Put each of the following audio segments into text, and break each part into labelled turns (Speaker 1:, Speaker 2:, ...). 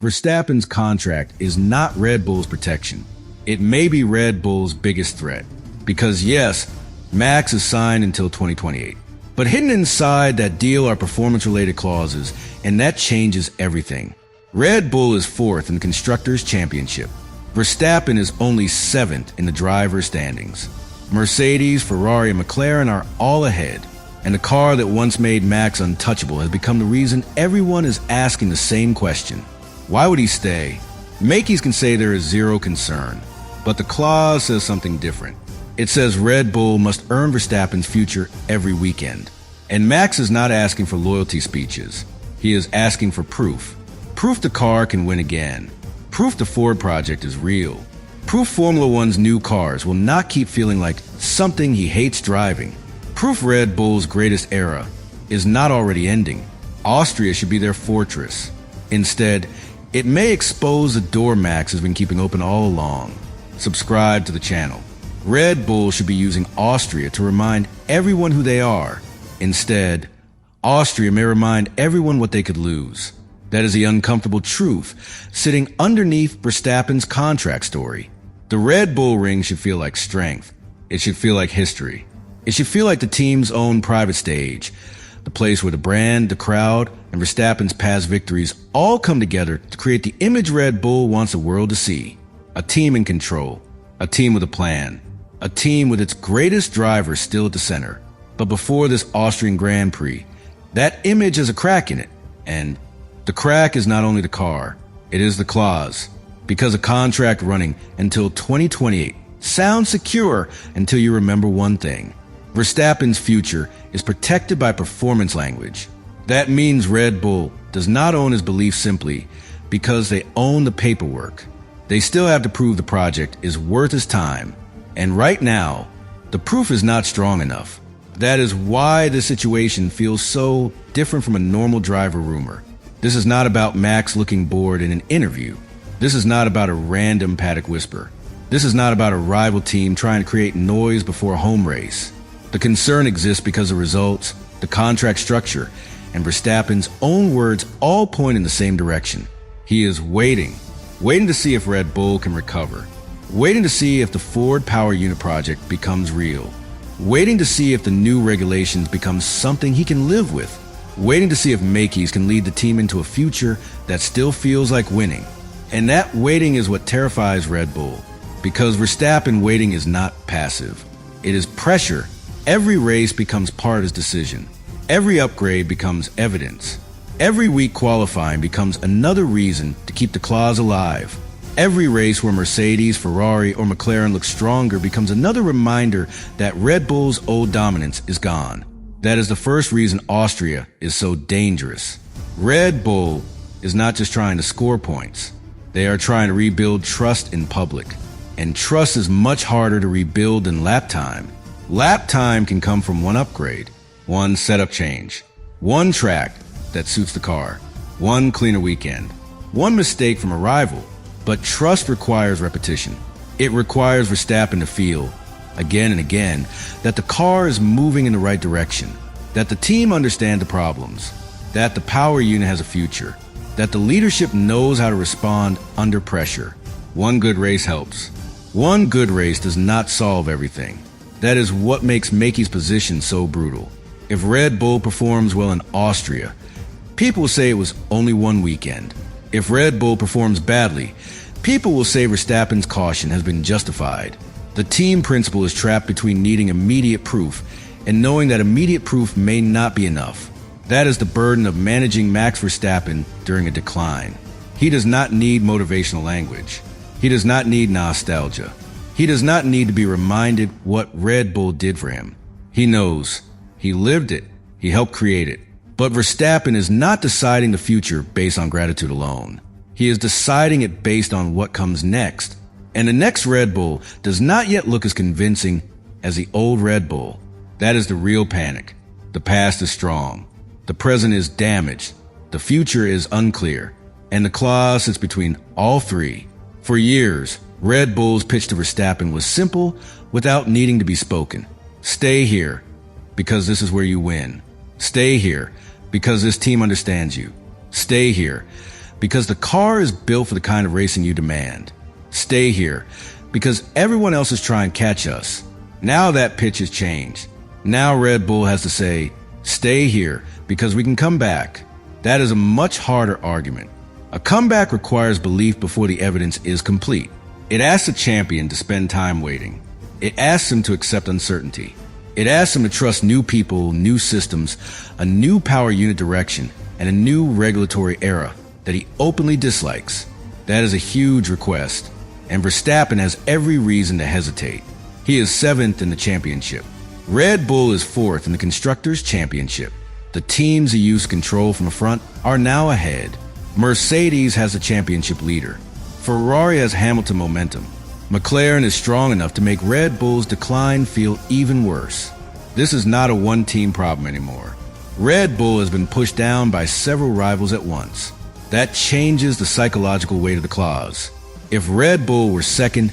Speaker 1: Verstappen's contract is not Red Bull's protection. It may be Red Bull's biggest threat. Because yes, Max is signed until 2028. But hidden inside that deal are performance-related clauses, and that changes everything. Red Bull is 4th in the Constructors' Championship. Verstappen is only 7th in the driver's standings. Mercedes, Ferrari, and McLaren are all ahead. And the car that once made Max untouchable has become the reason everyone is asking the same question. Why would he stay? Mekies can say there is zero concern, but the clause says something different. It says Red Bull must earn Verstappen's future every weekend. And Max is not asking for loyalty speeches. He is asking for proof. Proof the car can win again. Proof the Ford project is real. Proof Formula One's new cars will not keep feeling like something he hates driving. Proof Red Bull's greatest era is not already ending. Austria should be their fortress. Instead, it may expose the door Max has been keeping open all along. Subscribe to the channel. Red Bull should be using Austria to remind everyone who they are. Instead, Austria may remind everyone what they could lose. That is the uncomfortable truth sitting underneath Verstappen's contract story. The Red Bull ring should feel like strength. It should feel like history. It should feel like the team's own private stage, the place where the brand, the crowd, and Verstappen's past victories all come together to create the image Red Bull wants the world to see. A team in control, a team with a plan, a team with its greatest driver still at the center. But before this Austrian Grand Prix, that image has a crack in it. And the crack is not only the car, it is the clause. Because a contract running until 2028 sounds secure until you remember one thing. Verstappen's future is protected by performance language. That means Red Bull does not own his belief simply because they own the paperwork. They still have to prove the project is worth his time. And right now, the proof is not strong enough. That is why this situation feels so different from a normal driver rumor. This is not about Max looking bored in an interview. This is not about a random paddock whisper. This is not about a rival team trying to create noise before a home race. The concern exists because the results, the contract structure, and Verstappen's own words all point in the same direction. He is waiting to see if Red Bull can recover, waiting to see if the Ford Power Unit project becomes real, waiting to see if the new regulations become something he can live with, waiting to see if Mekies can lead the team into a future that still feels like winning. And that waiting is what terrifies Red Bull, because Verstappen waiting is not passive. It is pressure. Every race becomes part of his decision. Every upgrade becomes evidence. Every week qualifying becomes another reason to keep the clause alive. Every race where Mercedes, Ferrari, or McLaren look stronger becomes another reminder that Red Bull's old dominance is gone. That is the first reason Austria is so dangerous. Red Bull is not just trying to score points. They are trying to rebuild trust in public. And trust is much harder to rebuild than lap time. Lap time can come from one upgrade, one setup change, one track that suits the car, one cleaner weekend, one mistake from a rival. But trust requires repetition. It requires Verstappen to feel, again and again, that the car is moving in the right direction, that the team understands the problems, that the power unit has a future, that the leadership knows how to respond under pressure. One good race helps. One good race does not solve everything. That is what makes Mekies' position so brutal. If Red Bull performs well in Austria, people will say it was only one weekend. If Red Bull performs badly, people will say Verstappen's caution has been justified. The team principal is trapped between needing immediate proof and knowing that immediate proof may not be enough. That is the burden of managing Max Verstappen during a decline. He does not need motivational language. He does not need nostalgia. He does not need to be reminded what Red Bull did for him. He knows. He lived it. He helped create it. But Verstappen is not deciding the future based on gratitude alone. He is deciding it based on what comes next. And the next Red Bull does not yet look as convincing as the old Red Bull. That is the real panic. The past is strong. The present is damaged. The future is unclear. And the clause sits between all three. For years, Red Bull's pitch to Verstappen was simple without needing to be spoken. Stay here, because this is where you win. Stay here, because this team understands you. Stay here, because the car is built for the kind of racing you demand. Stay here, because everyone else is trying to catch us. Now that pitch has changed. Now Red Bull has to say, stay here, because we can come back. That is a much harder argument. A comeback requires belief before the evidence is complete. It asks the champion to spend time waiting. It asks him to accept uncertainty. It asks him to trust new people, new systems, a new power unit direction, and a new regulatory era that he openly dislikes. That is a huge request, and Verstappen has every reason to hesitate. He is 7th in the championship. Red Bull is 4th in the Constructors' Championship. The teams he used to control from the front are now ahead. Mercedes has the championship leader. Ferrari has Hamilton momentum. McLaren is strong enough to make Red Bull's decline feel even worse. This is not a one-team problem anymore. Red Bull has been pushed down by several rivals at once. That changes the psychological weight of the clause. If Red Bull were second,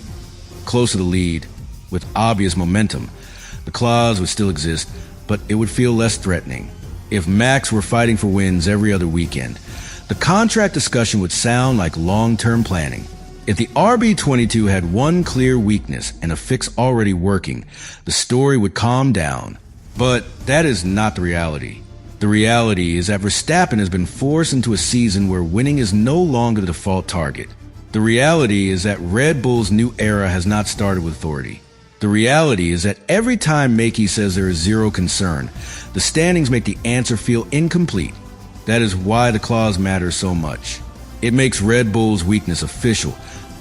Speaker 1: close to the lead, with obvious momentum, the clause would still exist, but it would feel less threatening. If Max were fighting for wins every other weekend, the contract discussion would sound like long-term planning. If the RB22 had one clear weakness and a fix already working, the story would calm down. But that is not the reality. The reality is that Verstappen has been forced into a season where winning is no longer the default target. The reality is that Red Bull's new era has not started with authority. The reality is that every time Mekies says there is zero concern, the standings make the answer feel incomplete. That is why the clause matters so much. It makes Red Bull's weakness official,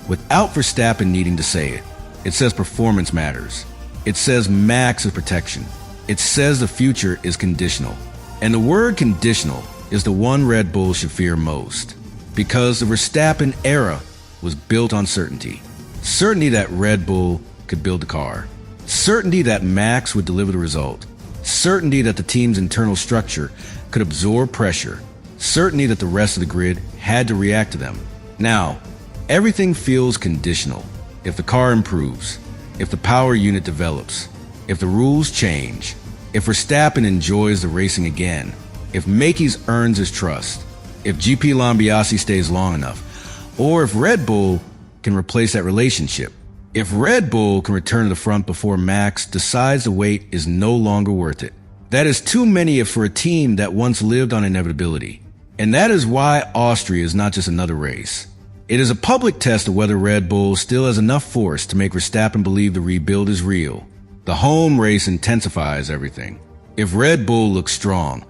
Speaker 1: without Verstappen needing to say it. It says performance matters. It says Max is protection. It says the future is conditional. And the word conditional is the one Red Bull should fear most. Because the Verstappen era was built on certainty. Certainty that Red Bull could build the car. Certainty that Max would deliver the result. Certainty that the team's internal structure could absorb pressure. Certainty that the rest of the grid had to react to them. Now, everything feels conditional. If the car improves, if the power unit develops, if the rules change, if Verstappen enjoys the racing again, if Mekies earns his trust, if GP Lambiase stays long enough, or if Red Bull can replace that relationship, if Red Bull can return to the front before Max decides the wait is no longer worth it. That is too many if for a team that once lived on inevitability. And that is why Austria is not just another race. It is a public test of whether Red Bull still has enough force to make Verstappen believe the rebuild is real. The home race intensifies everything. If Red Bull looks strong,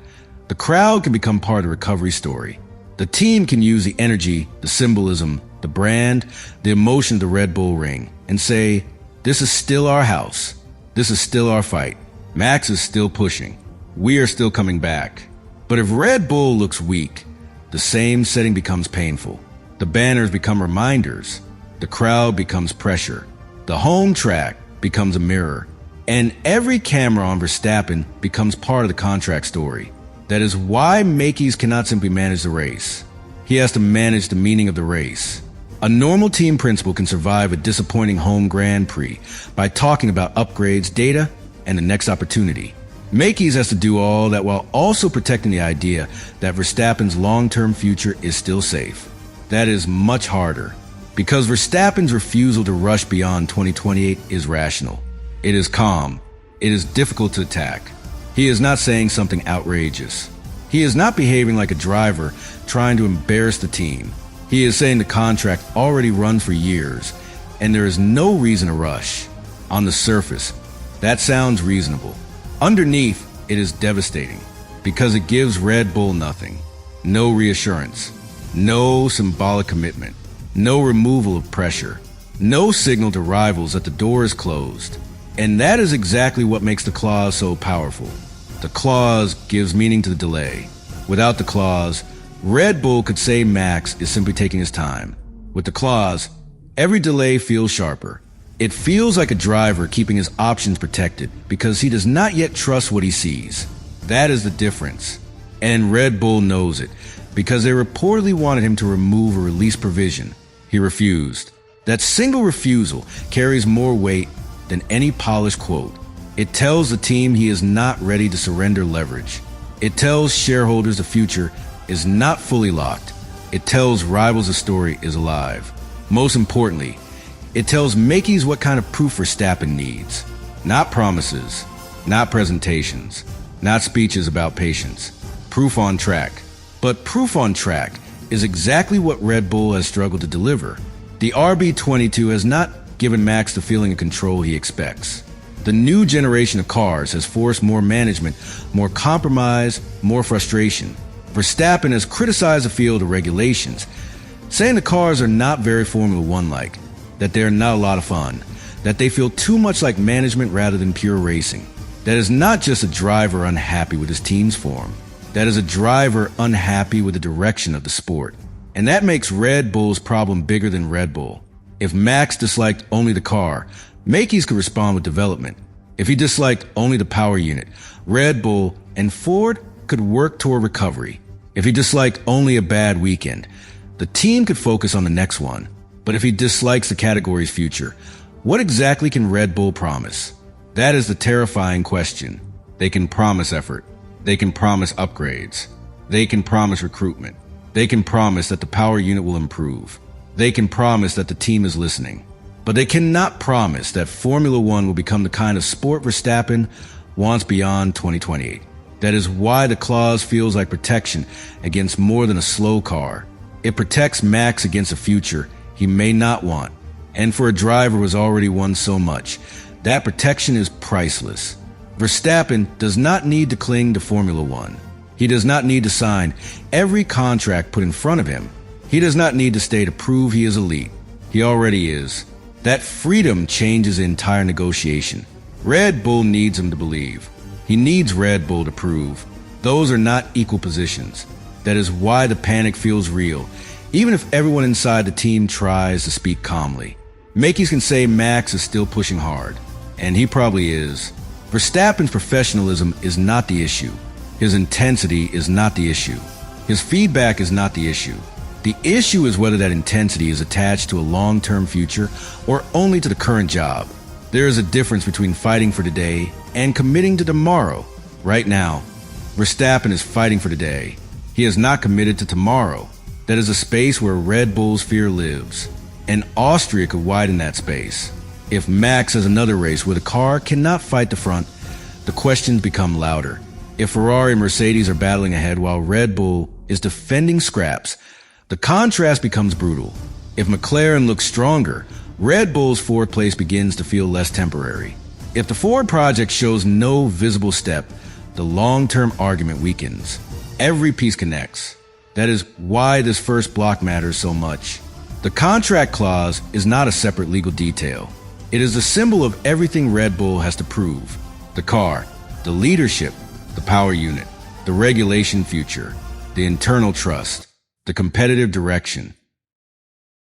Speaker 1: the crowd can become part of the recovery story. The team can use the energy, the symbolism, the brand, the emotion of the Red Bull ring, and say, this is still our house. This is still our fight. Max is still pushing. We are still coming back. But if Red Bull looks weak, the same setting becomes painful. The banners become reminders. The crowd becomes pressure. The home track becomes a mirror. And every camera on Verstappen becomes part of the contract story. That is why Mekies cannot simply manage the race. He has to manage the meaning of the race. A normal team principal can survive a disappointing home Grand Prix by talking about upgrades, data, and the next opportunity. Mekies has to do all that while also protecting the idea that Verstappen's long-term future is still safe. That is much harder, because Verstappen's refusal to rush beyond 2028 is rational. It is calm. It is difficult to attack. He is not saying something outrageous. He is not behaving like a driver trying to embarrass the team. He is saying the contract already runs for years, and there is no reason to rush. On the surface, that sounds reasonable. Underneath, it is devastating, because it gives Red Bull nothing. No reassurance. No symbolic commitment. No removal of pressure. No signal to rivals that the door is closed. And that is exactly what makes the clause so powerful. The clause gives meaning to the delay. Without the clause, Red Bull could say Max is simply taking his time. With the clause, every delay feels sharper. It feels like a driver keeping his options protected because he does not yet trust what he sees. That is the difference. And Red Bull knows it because they reportedly wanted him to remove a release provision. He refused. That single refusal carries more weight than any polished quote. It tells the team he is not ready to surrender leverage. It tells shareholders the future is not fully locked. It tells rivals the story is alive. Most importantly, it tells Mekies what kind of proof Verstappen needs. Not promises, not presentations, not speeches about patience. Proof on track. But proof on track is exactly what Red Bull has struggled to deliver. The RB22 has not given Max the feeling of control he expects. The new generation of cars has forced more management, more compromise, more frustration. Verstappen has criticized the field of regulations, saying the cars are not very Formula One-like, that they're not a lot of fun, that they feel too much like management rather than pure racing. That is not just a driver unhappy with his team's form. That is a driver unhappy with the direction of the sport. And that makes Red Bull's problem bigger than Red Bull. If Max disliked only the car, Mekies could respond with development. If he disliked only the power unit, Red Bull and Ford could work toward recovery. If he disliked only a bad weekend, the team could focus on the next one. But if he dislikes the category's future, what exactly can Red Bull promise? That is the terrifying question. They can promise effort. They can promise upgrades. They can promise recruitment. They can promise that the power unit will improve. They can promise that the team is listening. But they cannot promise that Formula One will become the kind of sport Verstappen wants beyond 2028. That is why the clause feels like protection against more than a slow car. It protects Max against a future he may not want. And for a driver who has already won so much, that protection is priceless. Verstappen does not need to cling to Formula One. He does not need to sign every contract put in front of him. He does not need to stay to prove he is elite. He already is. That freedom changes the entire negotiation. Red Bull needs him to believe. He needs Red Bull to prove. Those are not equal positions. That is why the panic feels real, even if everyone inside the team tries to speak calmly. Mekies can say Max is still pushing hard, and he probably is. Verstappen's professionalism is not the issue. His intensity is not the issue. His feedback is not the issue. The issue is whether that intensity is attached to a long-term future or only to the current job. There is a difference between fighting for today and committing to tomorrow. Right now, Verstappen is fighting for today. He is not committed to tomorrow. That is a space where Red Bull's fear lives. And Austria could widen that space. If Max has another race where the car cannot fight the front, the questions become louder. If Ferrari and Mercedes are battling ahead while Red Bull is defending scraps, the contrast becomes brutal. If McLaren looks stronger, Red Bull's fourth place begins to feel less temporary. If the Ford project shows no visible step, the long-term argument weakens. Every piece connects. That is why this first block matters so much. The contract clause is not a separate legal detail. It is the symbol of everything Red Bull has to prove. The car, the leadership, the power unit, the regulation future, the internal trust, the competitive direction.